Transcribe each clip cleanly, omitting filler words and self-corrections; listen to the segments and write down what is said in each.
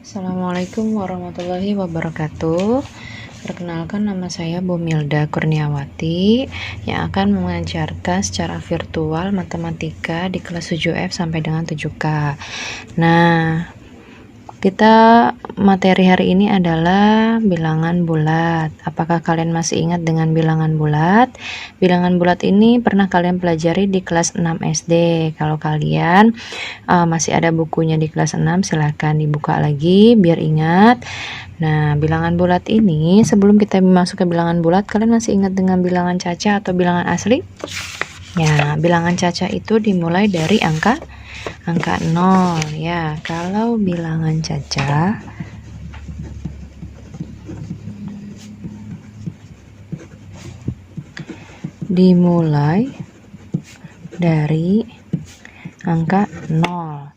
Assalamualaikum warahmatullahi wabarakatuh. Perkenalkan, nama saya Bu Milda Kurniawati yang akan mengajarkan secara virtual matematika di kelas 7F sampai dengan 7K. Nah, materi hari ini adalah bilangan bulat. Apakah kalian masih ingat dengan bilangan bulat? Bilangan bulat ini pernah kalian pelajari di kelas 6 SD. Kalau kalian masih ada bukunya di kelas 6, silahkan dibuka lagi biar ingat. Nah, bilangan bulat ini, sebelum kita masuk ke bilangan bulat, kalian masih ingat dengan bilangan caca atau bilangan asli? Ya, bilangan caca itu dimulai dari angka 0 ya. Kalau bilangan caca dimulai dari angka 0,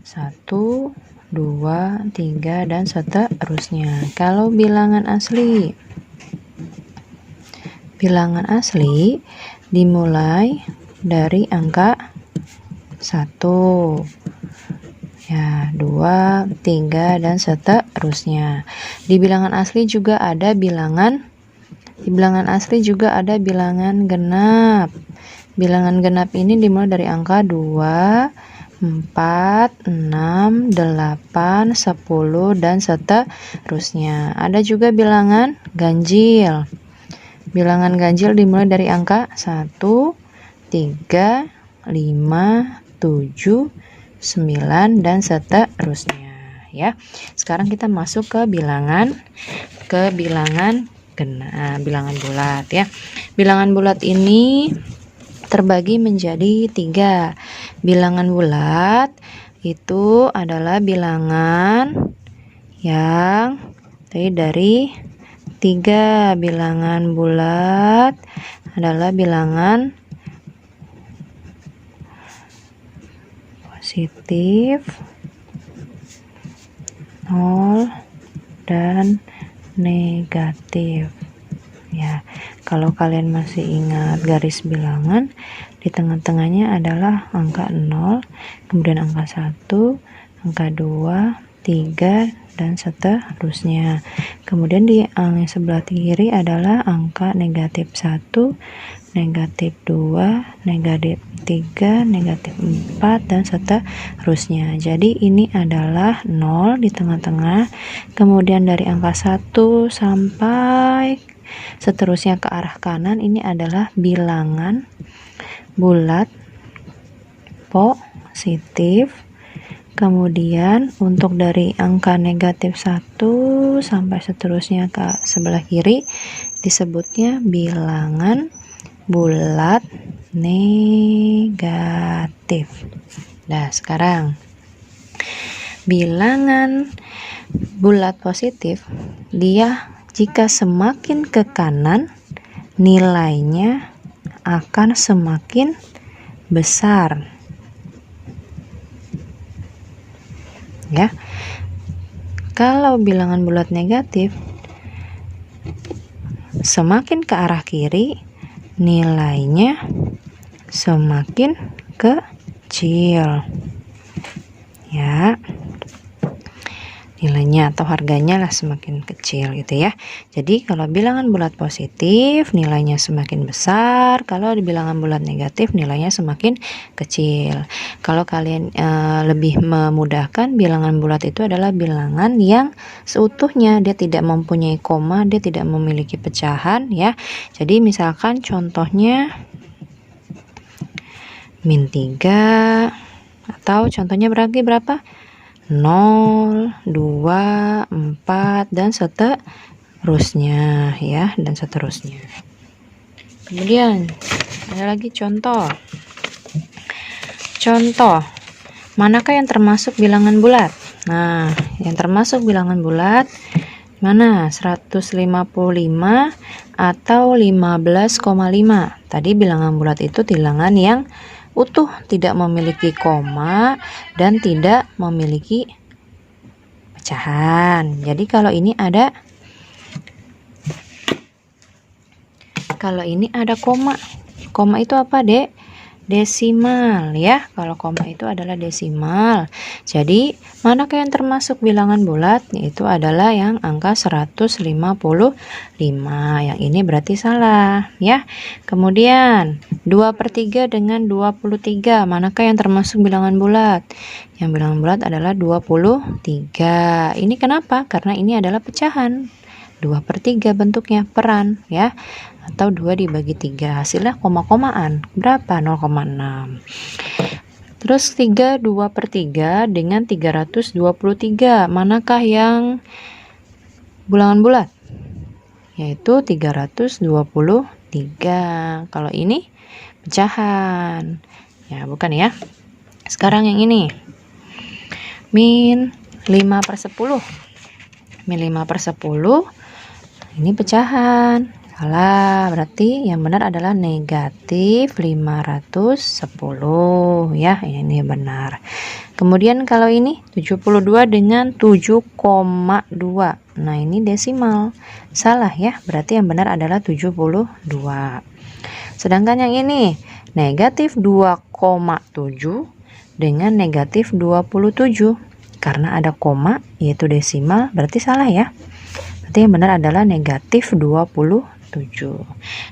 1, 2, 3, dan seterusnya. Kalau bilangan asli dimulai dari angka 1, ya, 2, 3, dan seterusnya. Di bilangan asli juga ada bilangan genap. Bilangan genap ini dimulai dari angka 2, 4, 6, 8, 10, dan seterusnya. Ada juga bilangan ganjil. Bilangan ganjil dimulai dari angka 1, 3, 5, 7, 9, dan seterusnya ya. Sekarang kita masuk ke bilangan bilangan bulat ya. Bilangan bulat ini terbagi menjadi 3. Bilangan bulat itu adalah bilangan yang terdiri dari 3. Bilangan bulat adalah bilangan positif, 0, dan negatif ya. Kalau kalian masih ingat garis bilangan, di tengah-tengahnya adalah angka 0, kemudian angka 1, angka 2, 3, dan seterusnya. Kemudian di sebelah kiri adalah angka negatif 1, negatif 2, negatif 3, negatif 4, dan seterusnya. Jadi ini adalah 0 di tengah-tengah. Kemudian dari angka 1 sampai seterusnya ke arah kanan, ini adalah bilangan bulat positif. Kemudian untuk dari angka negatif 1 sampai seterusnya ke sebelah kiri disebutnya bilangan bulat negatif. Nah, sekarang bilangan bulat positif, dia jika semakin ke kanan nilainya akan semakin besar ya. Kalau bilangan bulat negatif, semakin ke arah kiri nilainya semakin kecil ya, nilainya atau harganya lah semakin kecil gitu ya. Jadi kalau bilangan bulat positif nilainya semakin besar, kalau di bilangan bulat negatif nilainya semakin kecil. Kalau kalian lebih memudahkan, bilangan bulat itu adalah bilangan yang seutuhnya, dia tidak mempunyai koma, dia tidak memiliki pecahan ya. Jadi misalkan contohnya -3, atau contohnya berapa? 0, 2, 4, dan seterusnya ya, dan seterusnya. Kemudian ada lagi contoh, manakah yang termasuk bilangan bulat? Nah, yang termasuk bilangan bulat mana? 155 atau 15,5. Tadi bilangan bulat itu bilangan yang utuh, tidak memiliki koma dan tidak memiliki pecahan. Jadi kalau ini ada koma. Koma itu apa, Dek? desimal ya. Kalau koma itu adalah desimal. Jadi, manakah yang termasuk bilangan bulat? Itu adalah yang angka 155. Yang ini berarti salah ya. Kemudian, 2/3 dengan 23. Manakah yang termasuk bilangan bulat? Yang bilangan bulat adalah 23. Ini kenapa? Karena ini adalah pecahan. 2/3 bentuknya peran ya, atau 2 dibagi 3, hasilnya koma-komaan berapa? 0,6. Terus 3 2/3 dengan 323, manakah yang bilangan bulat? Yaitu 323. Kalau ini pecahan ya, bukan ya. Sekarang yang ini min 5/10. Min 5/10 ini pecahan. Salah, berarti yang benar adalah negatif 510 ya, ini benar. Kemudian kalau ini 72 dengan 7,2. Nah, ini desimal. Salah ya, berarti yang benar adalah 72. Sedangkan yang ini negatif 2,7 dengan negatif 27. Karena ada koma yaitu desimal, berarti salah ya. Berarti yang benar adalah negatif 27.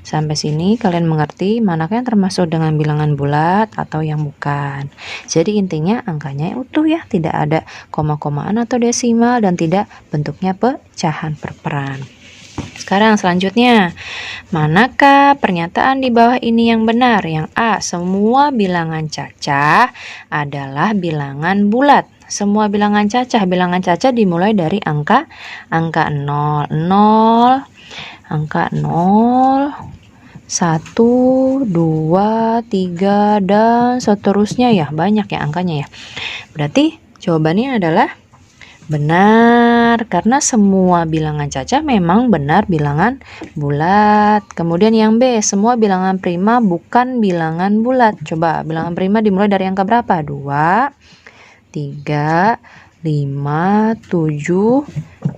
Sampai sini kalian mengerti manakah yang termasuk dengan bilangan bulat atau yang bukan. Jadi intinya angkanya utuh ya, tidak ada koma-komaan atau desimal dan tidak bentuknya pecahan per peran. Sekarang selanjutnya, manakah pernyataan di bawah ini yang benar? Yang A, semua bilangan cacah adalah bilangan bulat. Semua bilangan cacah dimulai dari angka 0, angka 0, 1, 2, 3 dan seterusnya ya, banyak ya angkanya ya. Berarti jawabannya adalah benar, karena semua bilangan cacah memang benar bilangan bulat. Kemudian yang B, semua bilangan prima bukan bilangan bulat. Coba bilangan prima dimulai dari angka berapa? 2, 3, 5, 7,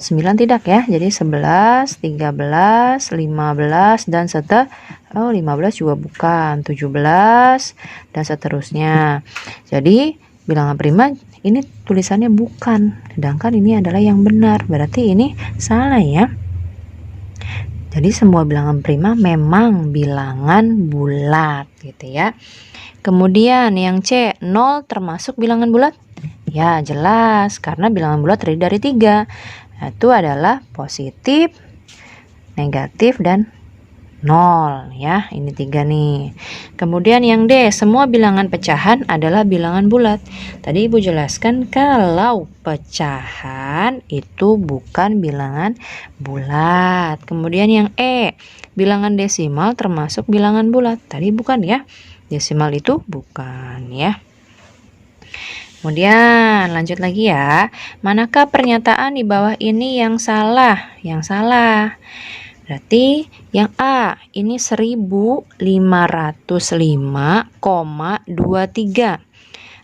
9 tidak ya. Jadi 11, 13, 15 dan 15 juga bukan, 17 dan seterusnya. Jadi bilangan prima ini tulisannya bukan, sedangkan ini adalah yang benar. Berarti ini salah ya. Jadi semua bilangan prima memang bilangan bulat gitu ya. Kemudian yang C, 0 termasuk bilangan bulat? Ya, jelas, karena bilangan bulat terdiri dari 3. Itu adalah positif, negatif, dan 0 ya. Ini 3 nih. Kemudian yang D, semua bilangan pecahan adalah bilangan bulat. Tadi Ibu jelaskan kalau pecahan itu bukan bilangan bulat. Kemudian yang E, bilangan desimal termasuk bilangan bulat. Tadi bukan ya. Desimal itu bukan ya. Kemudian lanjut lagi ya. Manakah pernyataan di bawah ini yang salah? Yang salah. Berarti yang A, ini 1505,23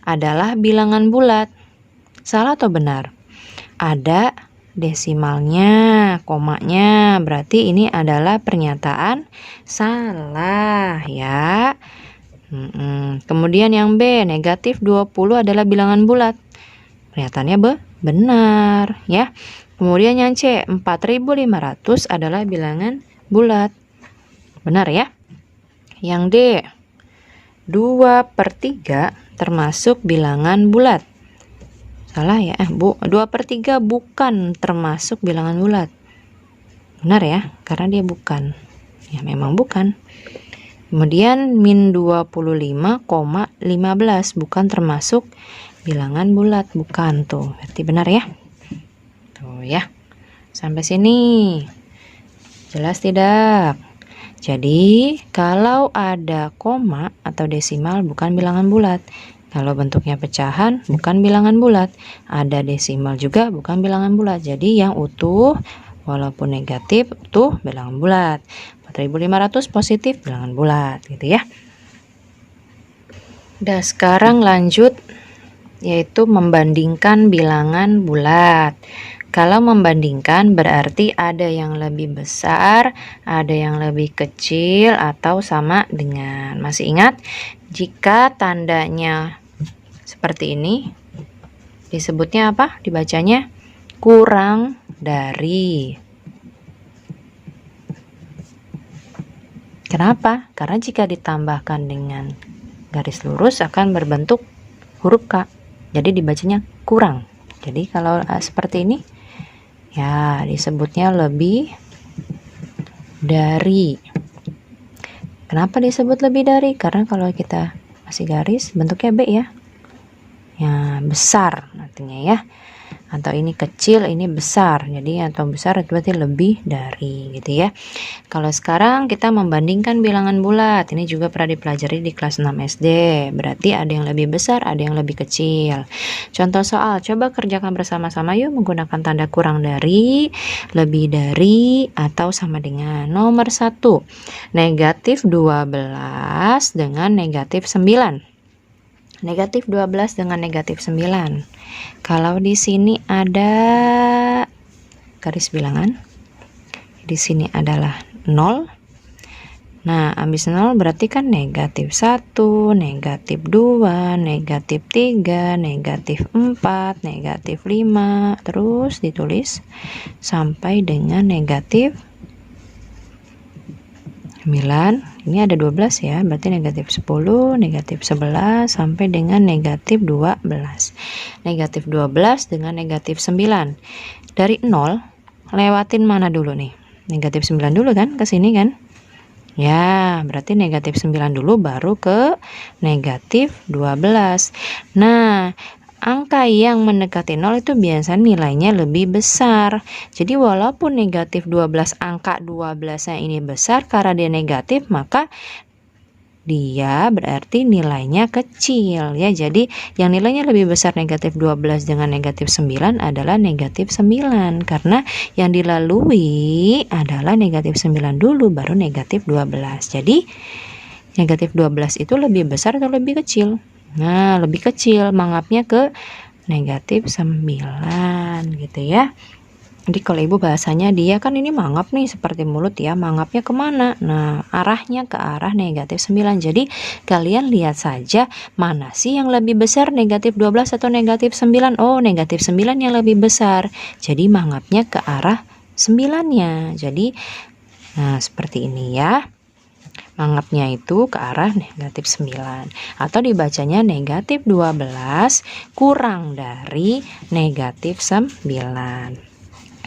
adalah bilangan bulat. Salah atau benar? Ada desimalnya, komanya. Berarti ini adalah pernyataan salah ya. Kemudian yang B, negatif 20 adalah bilangan bulat. Pernyataannya benar ya. Kemudian yang C, 4500 adalah bilangan bulat. Benar ya. Yang D, 2/3 termasuk bilangan bulat. Salah ya, 2/3 bukan termasuk bilangan bulat. Benar ya, karena dia bukan. Ya memang bukan. Kemudian min 25,15 bukan termasuk bilangan bulat, bukan tuh. Berarti benar ya. Tuh ya. Sampai sini. Jelas tidak? Jadi, kalau ada koma atau desimal bukan bilangan bulat. Kalau bentuknya pecahan bukan bilangan bulat. Ada desimal juga bukan bilangan bulat. Jadi yang utuh walaupun negatif itu bilangan bulat. 4500 positif bilangan bulat gitu ya. Udah, sekarang lanjut yaitu membandingkan bilangan bulat. Kalau membandingkan berarti ada yang lebih besar, ada yang lebih kecil atau sama dengan. Masih ingat? Jika tandanya seperti ini, disebutnya apa? Dibacanya kurang dari. Kenapa? Karena jika ditambahkan dengan garis lurus akan berbentuk huruf K. Jadi dibacanya kurang. Jadi kalau seperti ini, ya disebutnya lebih dari. Kenapa disebut lebih dari? Karena kalau kita kasih garis bentuknya B ya. Ya, besar artinya ya. Atau ini kecil, ini besar. Jadi atau besar itu berarti lebih dari gitu ya. Kalau sekarang kita membandingkan bilangan bulat. Ini juga pernah dipelajari di kelas 6 SD. Berarti ada yang lebih besar, ada yang lebih kecil. Contoh soal, coba kerjakan bersama-sama yuk menggunakan tanda kurang dari, lebih dari, atau sama dengan. Nomor 1, negatif 12 dengan negatif 9. Negatif 12 dengan negatif 9. Kalau di sini ada garis bilangan, di sini adalah 0. Nah, habis 0 berarti kan negatif 1, negatif 2, negatif 3, negatif 4, negatif 5, terus ditulis sampai dengan negatif 9. Ini ada 12 ya, berarti negatif 10, negatif 11 sampai dengan negatif 12. Negatif 12 dengan negatif 9. Dari 0 lewatin mana dulu nih? Negatif 9 dulu kan, ke sini kan? Ya, berarti negatif 9 dulu baru ke negatif 12. Nah, angka yang mendekati 0 itu biasanya nilainya lebih besar. Jadi walaupun negatif 12, angka 12-nya ini besar, karena dia negatif, maka dia berarti nilainya kecil ya. Jadi yang nilainya lebih besar negatif 12 dengan negatif 9 adalah negatif 9. Karena yang dilalui adalah negatif 9 dulu, baru negatif 12. Jadi negatif 12 itu lebih besar atau lebih kecil? Nah, lebih kecil, mangapnya ke negatif 9 gitu ya. Jadi kalau ibu bahasanya dia kan ini mangap nih seperti mulut ya, mangapnya kemana? Nah, arahnya ke arah negatif 9. Jadi kalian lihat saja mana sih yang lebih besar, negatif 12 atau negatif 9? Oh, negatif 9 yang lebih besar. Jadi mangapnya ke arah 9-nya. Jadi nah seperti ini ya. Mangapnya itu ke arah negatif 9 atau dibacanya negatif 12 kurang dari negatif 9.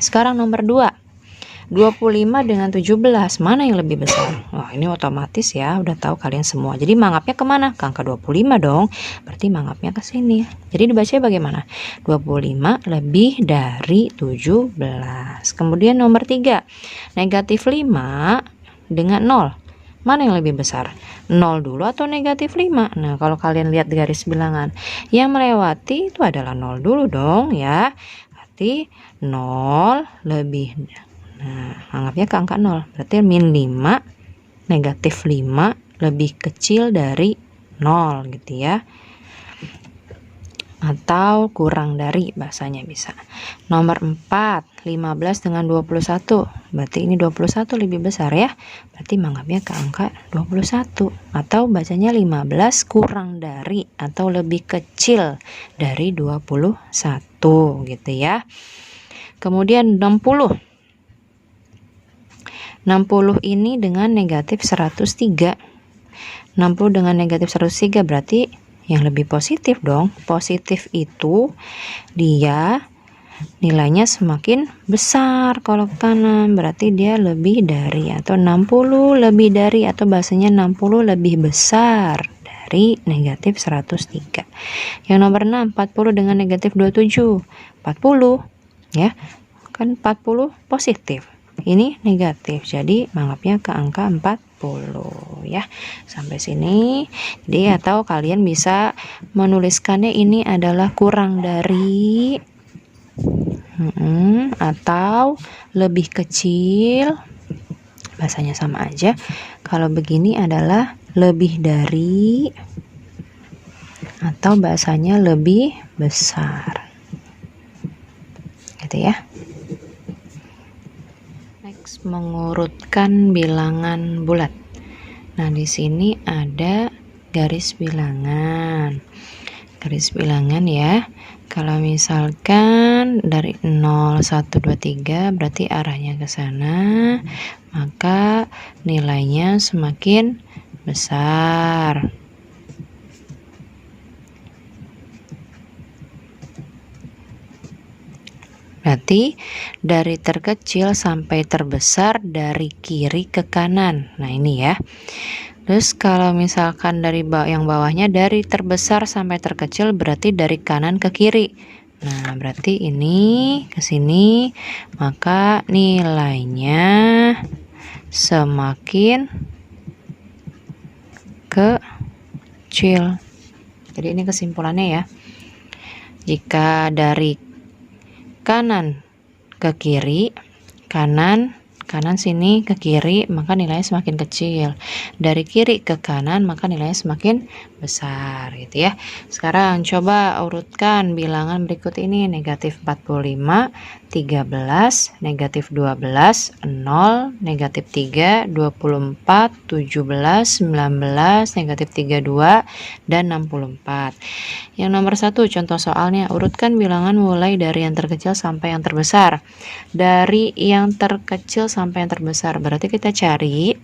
Sekarang nomor 2, 25 dengan 17, mana yang lebih besar? Wah, ini otomatis ya, udah tahu kalian semua. Jadi mangapnya kemana? Ke angka 25 dong, berarti mangapnya ke sini. Jadi dibacanya bagaimana? 25 lebih dari 17. Kemudian nomor 3, negatif 5 dengan 0. Mana yang lebih besar? 0 dulu atau negatif 5? Nah, kalau kalian lihat di garis bilangan, yang melewati itu adalah 0 dulu dong ya. Berarti 0 lebih. Nah, anggapnya ke angka 0. Berarti min 5, negatif 5 lebih kecil dari 0 gitu ya. Atau kurang dari bahasanya bisa. Nomor 4, 15 dengan 21. Berarti ini 21 lebih besar ya. Berarti menganggapnya ke angka 21. Atau bacanya 15 kurang dari atau lebih kecil dari 21 gitu ya. Kemudian 60. 60 ini dengan negatif 103. 60 dengan negatif 103 berarti yang lebih positif dong. Positif itu dia nilainya semakin besar kalau ke kanan, berarti dia lebih dari atau 60 lebih dari atau bahasanya 60 lebih besar dari negatif 103. Yang nomor 6, 40 dengan negatif 27. 40 ya. Kan 40 positif. Ini negatif. Jadi menganggapnya ke angka 40 ya. Sampai sini. Jadi atau kalian bisa menuliskannya ini adalah kurang dari atau lebih kecil. Bahasanya sama aja. Kalau begini adalah lebih dari atau bahasanya lebih besar. Gitu ya. Next, mengurutkan bilangan bulat. Nah, di sini ada garis bilangan. Garis bilangan ya. Kalau misalkan dari 0, 1, 2, 3 berarti arahnya ke sana, maka nilainya semakin besar. Berarti dari terkecil sampai terbesar dari kiri ke kanan. Nah, ini ya. Terus kalau misalkan dari yang bawahnya dari terbesar sampai terkecil berarti dari kanan ke kiri. Nah, berarti ini ke sini, maka nilainya semakin kecil. Jadi ini kesimpulannya ya. Jika dari kanan ke kiri, kanan sini ke kiri, maka nilainya semakin kecil. Dari kiri ke kanan, maka nilainya semakin besar gitu ya. Sekarang coba urutkan bilangan berikut ini: negatif 45, 13, negatif 12, 0, negatif 3, 24, 17, 19, negatif 32, dan 64. Yang nomor 1 contoh soalnya, urutkan bilangan mulai dari yang terkecil sampai yang terbesar. Dari yang terkecil sampai yang terbesar, berarti kita cari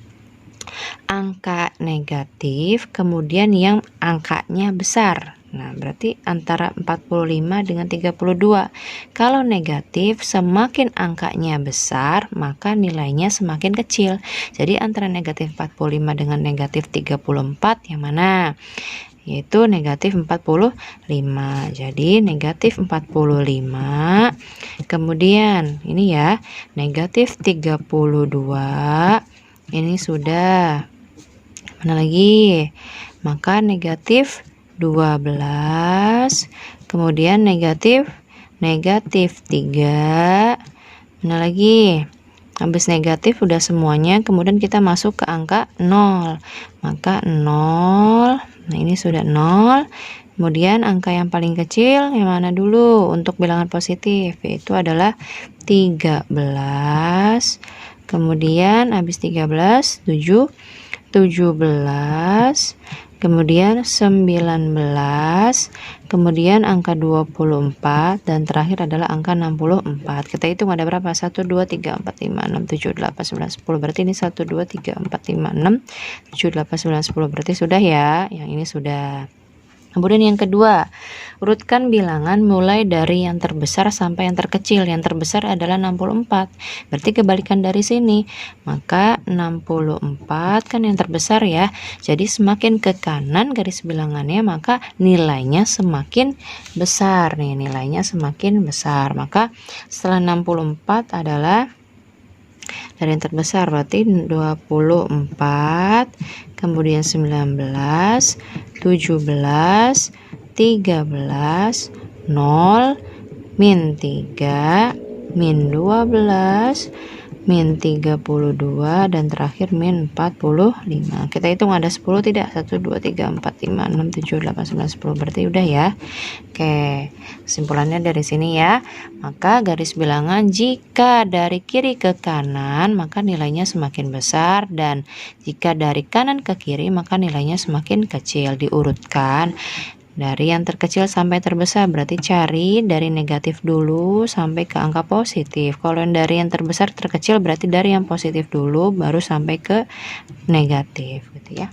angka negatif, kemudian yang angkanya besar. Nah, berarti antara 45 dengan 32. Kalau negatif, semakin angkanya besar, maka nilainya semakin kecil. Jadi antara negatif 45 dengan negatif 34, yang mana? Yaitu negatif 45. Jadi negatif 45. Kemudian ini ya, negatif 32. Ini sudah. Mana lagi? Maka negatif 12. Kemudian negatif 3. Mana lagi? Habis negatif udah semuanya, kemudian kita masuk ke angka 0. Maka 0. Nah, ini sudah 0. Kemudian angka yang paling kecil yang mana dulu untuk bilangan positif? Yaitu adalah 13. Kemudian habis 13, 17. Kemudian 19, kemudian angka 24, dan terakhir adalah angka 64. Kita hitung ada berapa? 1, 2, 3, 4, 5, 6, 7, 8, 9, 10. Berarti ini 1, 2, 3, 4, 5, 6, 7, 8, 9, 10. Berarti sudah ya, yang ini sudah. Kemudian yang kedua, urutkan bilangan mulai dari yang terbesar sampai yang terkecil. Yang terbesar adalah 64. Berarti kebalikan dari sini. Maka 64 kan yang terbesar ya. Jadi semakin ke kanan garis bilangannya, maka nilainya semakin besar. Nih, nilainya semakin besar. Maka setelah 64 adalah dari yang terbesar, berarti 24, kemudian 19, 17, 13, 0, min 3, min 12, min 32, dan terakhir min 45. Kita hitung ada 10 tidak? 1, 2, 3, 4, 5, 6, 7, 8, 9, 10. Berarti udah ya. Oke, kesimpulannya dari sini ya. Maka garis bilangan jika dari kiri ke kanan, maka nilainya semakin besar, dan jika dari kanan ke kiri, maka nilainya semakin kecil. Diurutkan dari yang terkecil sampai terbesar, berarti cari dari negatif dulu sampai ke angka positif. Kalau yang dari yang terbesar terkecil, berarti dari yang positif dulu baru sampai ke negatif gitu ya.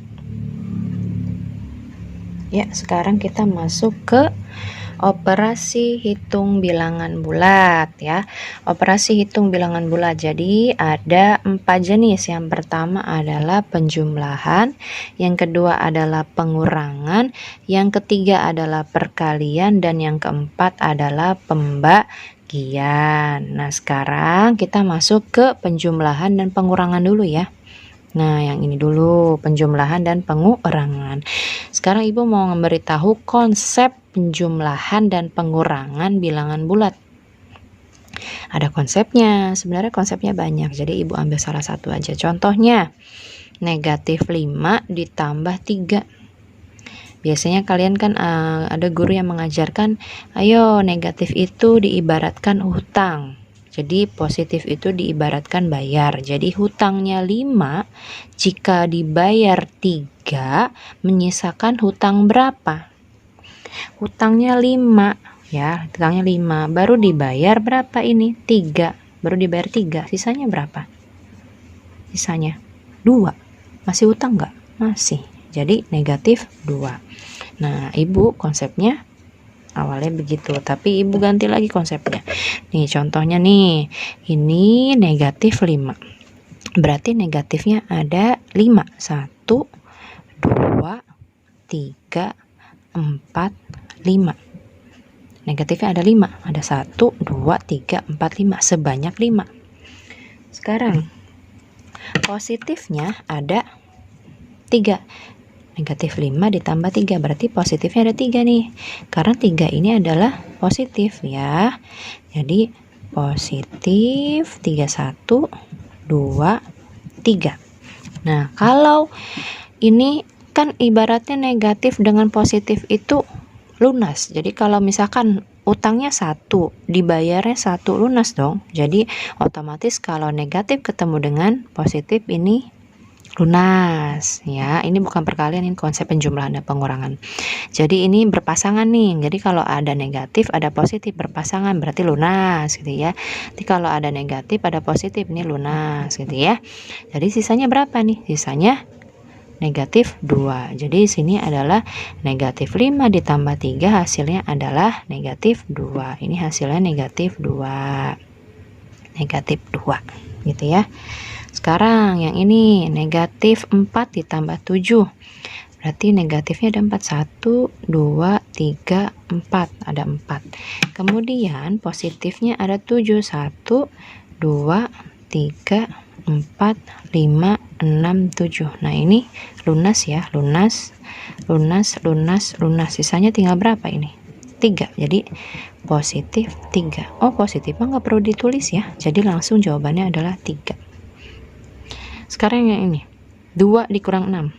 Ya, sekarang kita masuk ke operasi hitung bilangan bulat ya. Operasi hitung bilangan bulat. Jadi ada 4 jenis. Yang pertama adalah penjumlahan, yang kedua adalah pengurangan, yang ketiga adalah perkalian, dan yang keempat adalah pembagian. Nah, sekarang kita masuk ke penjumlahan dan pengurangan dulu ya. Nah, yang ini dulu, penjumlahan dan pengurangan. Sekarang Ibu mau memberitahu konsep penjumlahan dan pengurangan bilangan bulat. Ada konsepnya, sebenarnya konsepnya banyak, jadi Ibu ambil salah satu aja. Contohnya, negatif 5 ditambah 3. Biasanya kalian kan ada guru yang mengajarkan, ayo negatif itu diibaratkan hutang. Jadi positif itu diibaratkan bayar. Jadi hutangnya 5, jika dibayar 3, menyisakan hutang berapa? Hutangnya 5 ya, hutangnya 5, baru dibayar berapa ini? 3. Baru dibayar 3, sisanya berapa? Sisanya 2. Masih hutang nggak? Masih. Jadi negatif 2. Nah, Ibu konsepnya awalnya begitu, tapi Ibu ganti lagi konsepnya. Nih contohnya nih, ini negatif 5. Berarti negatifnya ada 5. 1, 2, 3, 4, 5. Negatifnya ada 5. Ada 1, 2, 3, 4, 5. Sebanyak 5. Sekarang positifnya ada 3. Negatif 5 ditambah 3, berarti positifnya ada 3 nih. Karena 3 ini adalah positif ya. Jadi positif 3, 1, 2, 3. Nah, kalau ini kan ibaratnya negatif dengan positif itu lunas. Jadi kalau misalkan utangnya 1, dibayarnya 1, lunas dong. Jadi otomatis kalau negatif ketemu dengan positif ini lunas ya. Ini bukan perkalian, ini konsep penjumlahan dan pengurangan. Jadi ini berpasangan nih. Jadi kalau ada negatif ada positif berpasangan berarti lunas gitu ya. Jadi kalau ada negatif ada positif ini lunas gitu ya. Jadi sisanya berapa nih? Sisanya negatif 2. Jadi sini adalah negatif 5 ditambah 3, hasilnya adalah negatif 2. Ini hasilnya negatif 2. Negatif 2 gitu ya. Sekarang yang ini negatif 4 ditambah 7. Berarti negatifnya ada 4. 1, 2, 3, 4. Ada 4. Kemudian positifnya ada 7. 1, 2, 3, 4, 5, 6, 7. Nah ini lunas ya. Lunas. Sisanya tinggal berapa ini? 3. Jadi positif 3. Oh positif mah nggak perlu ditulis ya. Jadi langsung jawabannya adalah 3. Sekarang yang ini 2 dikurang 6.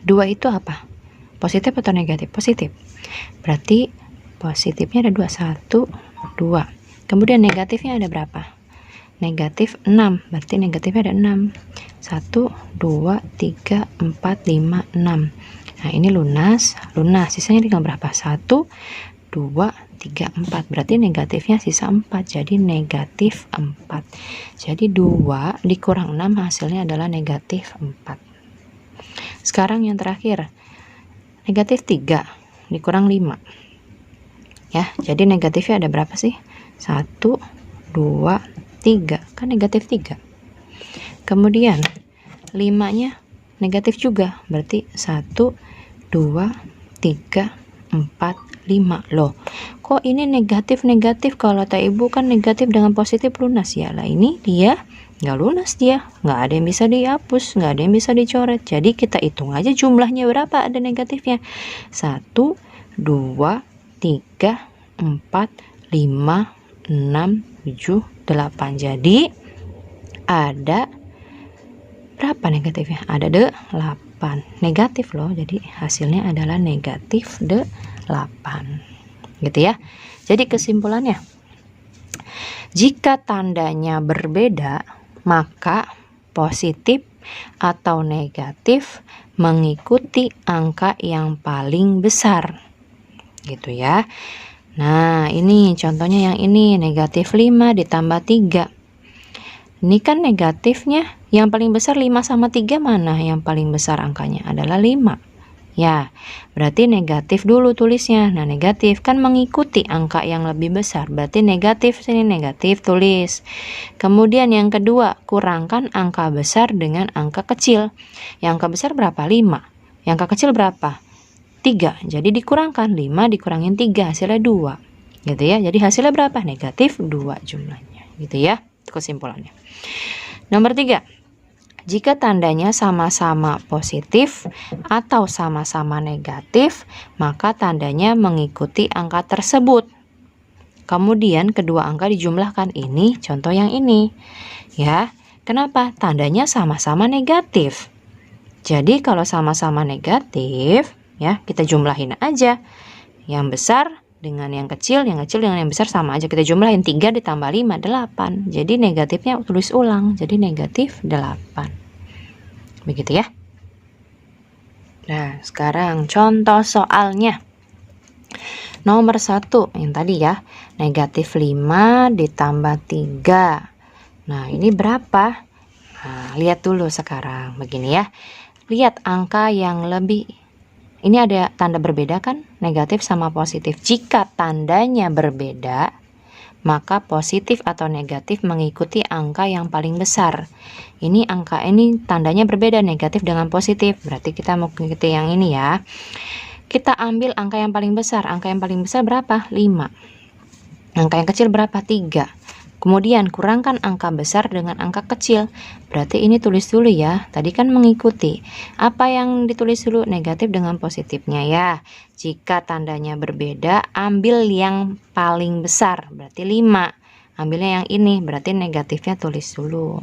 2 itu apa? Positif atau negatif? Positif. Berarti positifnya ada 2. 1, 2. Kemudian negatifnya ada berapa? Negatif 6. Berarti negatifnya ada 6. 1, 2, 3, 4, 5, 6. Nah ini lunas. Sisanya tinggal berapa? 1, 2, 3, 4. Berarti negatifnya sisa 4. Jadi negatif 4. Jadi 2 dikurang 6 hasilnya adalah negatif 4. Sekarang yang terakhir. Negatif 3 dikurang 5. Ya, jadi negatifnya ada berapa sih? 1, 2, 3. Kan negatif 3. Kemudian 5-nya negatif juga. Berarti 1, 2, 3, 4, 5. Loh, kok ini negatif kalau kata Ibu kan negatif dengan positif lunas ya. Lah ini dia nggak lunas, dia nggak ada yang bisa dihapus, nggak ada yang bisa dicoret. Jadi kita hitung aja jumlahnya berapa ada negatifnya. 1, 2, 3, 4, 5, 6, 7, 8. Jadi ada berapa negatifnya? Ada 8. Negatif loh. Jadi hasilnya adalah negatif 8. Gitu ya. Jadi kesimpulannya, jika tandanya berbeda, maka positif atau negatif mengikuti angka yang paling besar. Gitu ya. Nah, ini contohnya yang ini negatif 5 ditambah 3. Ini kan negatifnya yang paling besar 5 sama 3 mana? Yang paling besar angkanya adalah 5. Ya, berarti negatif dulu tulisnya. Nah, negatif kan mengikuti angka yang lebih besar. Berarti negatif, sini negatif tulis. Kemudian yang kedua, kurangkan angka besar dengan angka kecil. Yang angka besar berapa? 5. Yang angka kecil berapa? 3. Jadi dikurangkan 5 dikurangin 3 hasilnya 2. Gitu ya. Jadi hasilnya berapa? Negatif 2 jumlahnya. Gitu ya. Itu kesimpulannya. Nomor 3. Jika tandanya sama-sama positif atau sama-sama negatif, maka tandanya mengikuti angka tersebut. Kemudian kedua angka dijumlahkan. Ini contoh yang ini. Ya. Kenapa? Tandanya sama-sama negatif. Jadi kalau sama-sama negatif, ya, kita jumlahin aja. Yang besar dengan yang kecil dengan yang besar sama aja. Kita jumlahin 3 ditambah 5, 8. Jadi negatifnya tulis ulang, jadi negatif 8. Begitu ya. Nah, sekarang contoh soalnya. Nomor 1 yang tadi ya, negatif 5 ditambah 3. Nah, ini berapa? Nah, lihat dulu sekarang, begini ya. Lihat angka yang lebih, ini ada tanda berbeda kan, negatif sama positif. Jika tandanya berbeda, maka positif atau negatif mengikuti angka yang paling besar. Ini angka ini tandanya berbeda, negatif dengan positif, berarti kita mau mengikuti yang ini ya. Kita ambil angka yang paling besar. Angka yang paling besar berapa? 5. Angka yang kecil berapa? 3. Kemudian kurangkan angka besar dengan angka kecil. Berarti ini tulis dulu ya. Tadi kan mengikuti. Apa yang ditulis dulu? Negatif dengan positifnya ya. Jika tandanya berbeda, ambil yang paling besar. Berarti 5. Ambilnya yang ini. Berarti negatifnya tulis dulu.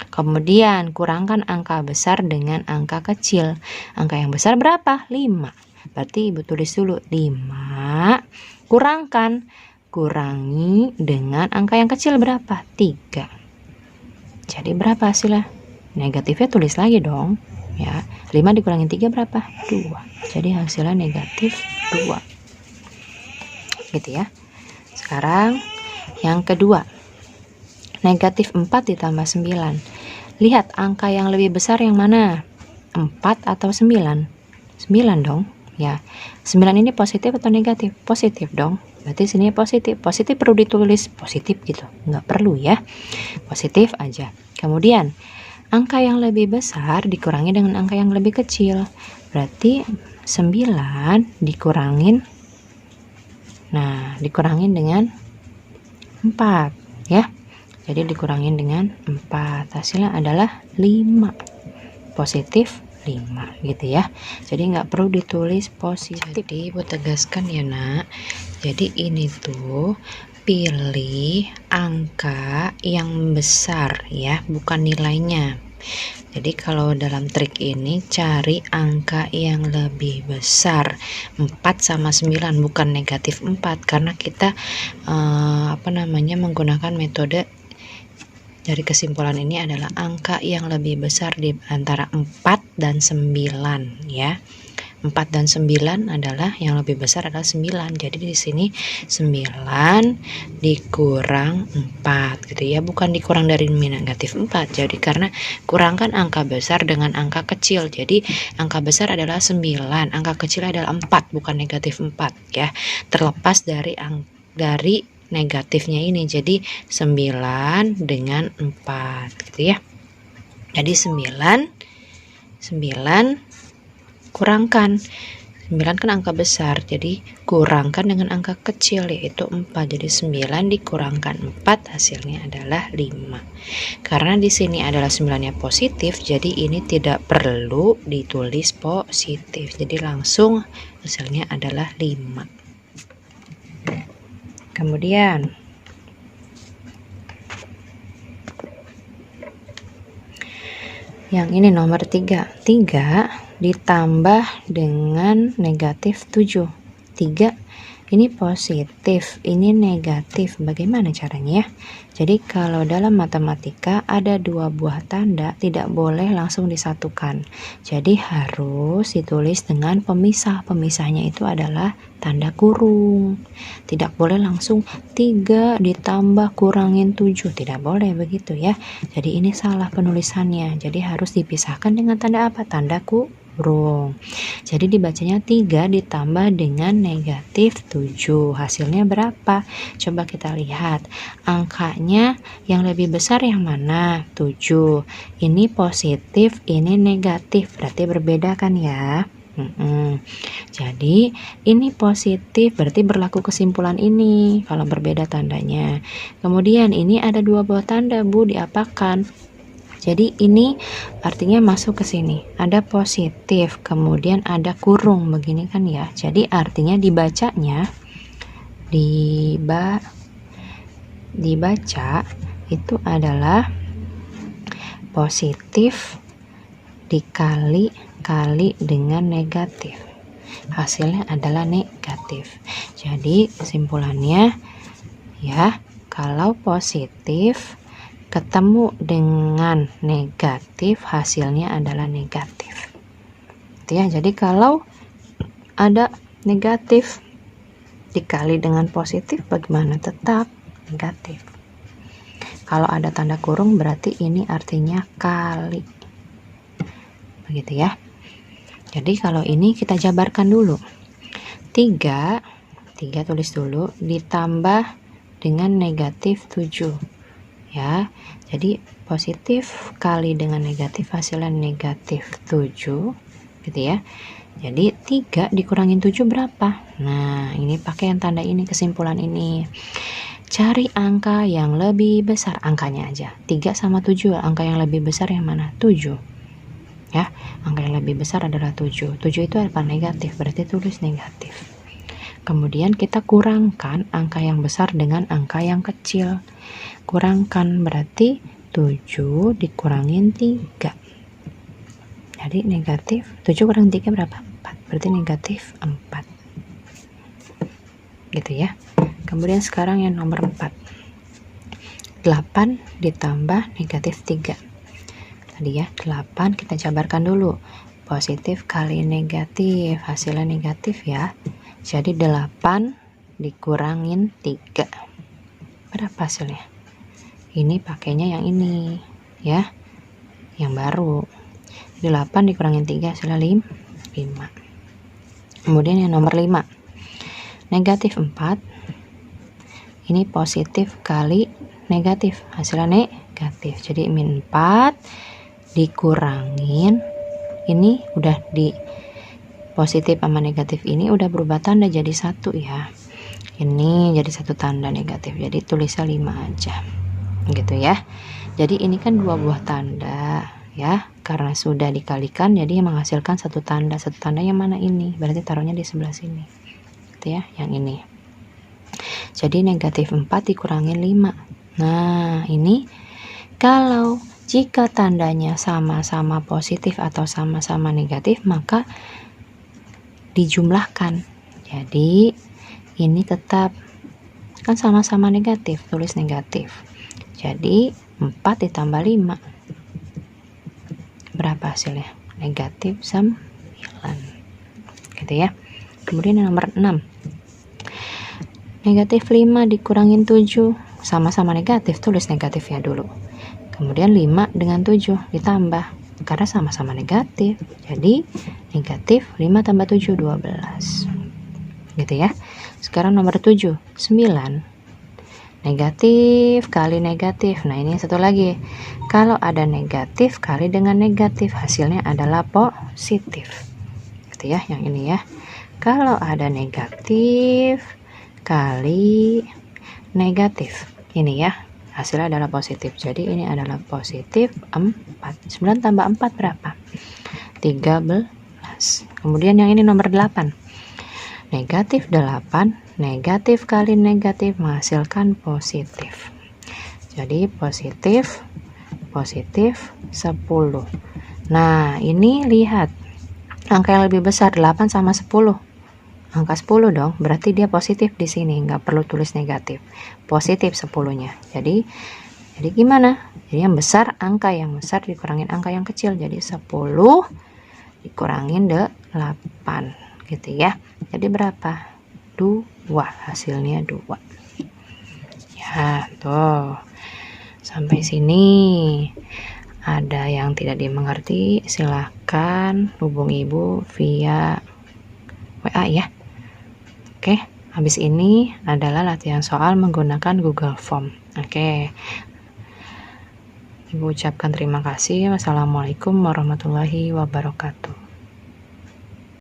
Kemudian kurangkan angka besar dengan angka kecil. Angka yang besar berapa? 5. Berarti Ibu tulis dulu 5. Kurangi dengan angka yang kecil berapa? 3. Jadi berapa hasilnya? Negatifnya tulis lagi dong ya. 5 dikurangi 3 berapa? 2. Jadi hasilnya negatif 2. Gitu ya. Sekarang yang kedua, negatif 4 ditambah 9. Lihat angka yang lebih besar yang mana? 4 atau 9? 9 dong ya. 9 ini positif atau negatif? Positif dong. Berarti sini positif. Positif perlu ditulis positif gitu, nggak perlu ya, positif aja. Kemudian angka yang lebih besar dikurangi dengan angka yang lebih kecil. Berarti 9 dikurangin, nah dikurangin dengan 4 ya. Jadi dikurangin dengan 4, hasilnya adalah 5. Positif 5 gitu ya. Jadi nggak perlu ditulis positif. Jadi Ibu tegaskan ya nak. Jadi ini tuh pilih angka yang besar ya, bukan nilainya. Jadi kalau dalam trik ini cari angka yang lebih besar. 4 sama 9 bukan negatif 4, karena kita menggunakan metode dari kesimpulan ini adalah angka yang lebih besar di antara 4 dan 9 ya. 4 dan 9 adalah yang lebih besar adalah 9. Jadi di sini 9 dikurang 4 gitu ya, bukan dikurang dari negatif 4. Jadi karena kurangkan angka besar dengan angka kecil. Jadi angka besar adalah 9, angka kecil adalah 4, bukan negatif 4 ya. Terlepas dari negatifnya ini, jadi 9 dengan 4 gitu ya. Jadi 9 kurangkan 9 kan angka besar, jadi kurangkan dengan angka kecil yaitu 4. Jadi 9 dikurangkan 4 hasilnya adalah 5. Karena di sini adalah 9-nya positif, jadi ini tidak perlu ditulis positif. Jadi langsung hasilnya adalah 5. Kemudian yang ini nomor 3 ditambah dengan negatif 7. 3 ini positif, ini negatif. Bagaimana caranya ya? Jadi kalau dalam matematika ada 2 buah tanda tidak boleh langsung disatukan. Jadi harus ditulis dengan pemisah. Pemisahnya itu adalah tanda kurung. Tidak boleh langsung 3 ditambah kurangin 7. Tidak boleh begitu ya. Jadi ini salah penulisannya. Jadi harus dipisahkan dengan tanda apa? Tanda kurung. Jadi dibacanya 3 ditambah dengan negatif 7. Hasilnya berapa? Coba kita lihat. Angkanya yang lebih besar yang mana? 7. Ini positif, ini negatif. Berarti berbeda kan ya? Jadi ini positif, berarti berlaku kesimpulan ini kalau berbeda tandanya. Kemudian ini ada 2 buah tanda Bu, diapakan? Jadi ini artinya masuk ke sini, ada positif, kemudian ada kurung begini kan ya. Jadi artinya dibacanya dibaca itu adalah positif dikali dengan negatif. hasilnya adalah negatif. Jadi kesimpulannya ya, kalau positif ketemu dengan negatif hasilnya adalah negatif. Gitu ya. Jadi kalau ada negatif dikali dengan positif bagaimana? Tetap negatif. Kalau ada tanda kurung berarti ini artinya kali. Begitu ya. Jadi kalau ini kita jabarkan dulu. 3 tulis dulu ditambah dengan negatif 7 ya. Jadi positif kali dengan negatif hasilnya negatif 7 gitu ya. Jadi 3 dikurangin 7 berapa? Nah, ini pakai yang tanda ini, kesimpulan ini. Cari angka yang lebih besar, angkanya aja. 3 sama 7, angka yang lebih besar yang mana? 7. Ya, angka yang lebih besar adalah 7. 7 itu apa? Negatif, berarti tulis negatif. Kemudian kita kurangkan angka yang besar dengan angka yang kecil. Kurangkan berarti 7 dikurangin 3. Jadi negatif 7 kurang 3 berapa? 4. Berarti negatif 4. Gitu ya. Kemudian sekarang yang nomor 4. 8 ditambah negatif 3. Tadi ya, 8 kita jabarkan dulu. Positif kali negatif, hasilnya negatif ya. Jadi 8 dikurangin 3. Berapa hasilnya? Ini pakainya yang ini ya. Yang baru. 8 dikurangin 3 hasilnya 5. Kemudian yang nomor 5. Negatif 4. Ini positif kali negatif, hasilnya negatif. Jadi min 4 dikurangin, ini udah di positif sama negatif ini udah berubah tanda jadi 1 ya. Ini jadi 1 tanda negatif. Jadi tulisnya 5 aja. Gitu ya. Jadi ini kan 2 buah tanda ya, karena sudah dikalikan jadi menghasilkan 1 tanda. 1 tanda yang mana ini? Berarti taruhnya di sebelah sini. Gitu ya, yang ini. Jadi negatif 4 dikurangin 5. Nah, ini kalau jika tandanya sama-sama positif atau sama-sama negatif, maka dijumlahkan. Jadi ini tetap kan sama-sama negatif, tulis negatif. Jadi 4 ditambah 5 berapa hasilnya? Negatif 9. Gitu ya. Kemudian yang nomor 6. Negatif 5 dikurangin 7, sama-sama negatif, tulis negatifnya dulu. Kemudian 5 dengan 7 ditambah, karena sama-sama negatif. Jadi negatif 5 tambah 7, 12. Gitu ya. Sekarang nomor 7, 9. Negatif kali negatif. Nah, ini satu lagi. Kalau ada negatif kali dengan negatif, hasilnya adalah positif. Gitu ya, yang ini ya. Kalau ada negatif kali negatif, ini ya, hasilnya adalah positif. Jadi ini adalah positif 4. 9 tambah 4 berapa? 13. Kemudian yang ini nomor 8. Negatif 8, negatif kali negatif menghasilkan positif. Jadi positif 10. Nah, ini lihat angka yang lebih besar 8 sama 10. Angka 10 dong, berarti dia positif di sini, nggak perlu tulis negatif. Positif 10-nya. Jadi gimana? Jadi yang besar, angka yang besar dikurangin angka yang kecil. Jadi 10 dikurangin 8. Gitu ya. Jadi berapa? 2. Hasilnya 2. Ya, tuh. Sampai sini ada yang tidak dimengerti, silahkan hubungi Ibu via WA ya. Oke, habis ini adalah latihan soal menggunakan Google Form. Oke. Ibu ucapkan terima kasih. Wassalamualaikum warahmatullahi wabarakatuh.